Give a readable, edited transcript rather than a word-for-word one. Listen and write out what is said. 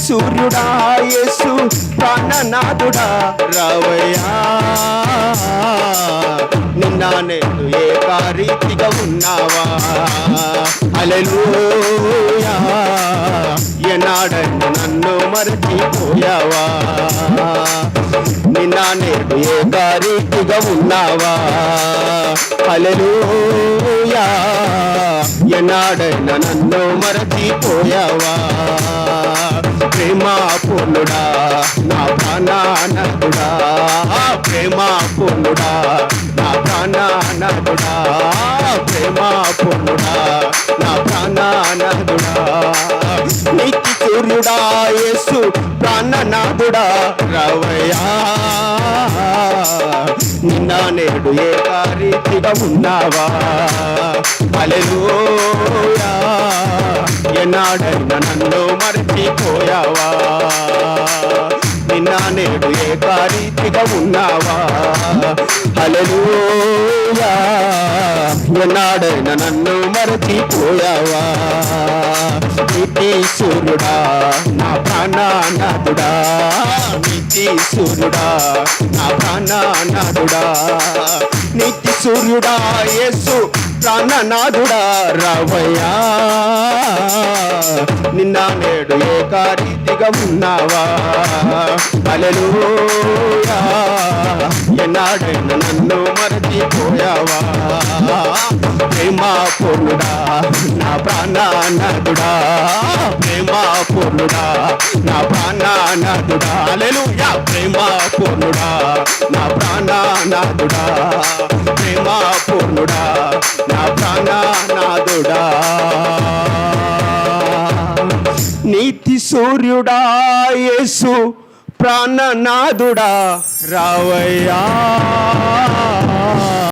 సూర్యుడా యేసు ప్రాణనాథుడా రావయ్యా, నిన్న నేడు ఏకరీతిగా ఉన్నావా. హల్లెలూయా, ఎనాడైనా నన్ను మరచిపోయావా, నిన్న నేడు ఏకరీతిగా ఉన్నావా. హల్లెలూయా, ఎనాడైనా నన్ను మరచిపోయావా. ప్రేమాపూర్ణుడా నా ప్రాణనాథుడా, ప్రేమాపూర్ణుడా నా ప్రాణనాథుడా, ప్రేమాపూర్ణుడా నా ప్రాణనాథుడా. నీతి సూర్యుడా యేసు ప్రాణనాథుడా రావయ్యా, నిన్న నేడు ఏకరీతిగా ఉన్నావా. హల్లెలూయా, ఎనాడైనా నన్ను మరచిపోయావా, నిన్న నేడు ఏకరీతిగా ఉన్నావా. హల్లెలూయా, ఎనాడైనా నన్ను మరచిపోయావా. నీతి సూర్యుడా నా ప్రాణనాథుడా, నీతి సూర్యుడా నా ప్రాణనాథుడా, నీతి సూర్యుడా యేసు ప్రాణనాథుడా రావయ్యా, నిన్న నేడు ఏకరీతిగా ఉన్నావా. హల్లెలూయా, ఎనాడైనా నన్ను మరచిపోయావా. ప్రేమాపూర్ణుడా నా ప్రాణనాథుడా, ప్రేమాపూర్ణుడా నా ప్రాణనాథుడా. హల్లెలూయా, ప్రేమాపూర్ణుడా నా ప్రాణనాథుడా, ప్రేమాపూర్ణుడా నా ప్రాణనాథుడా. నీతి సూర్యుడా యేసు ప్రాణనాథుడా రావయ్యా.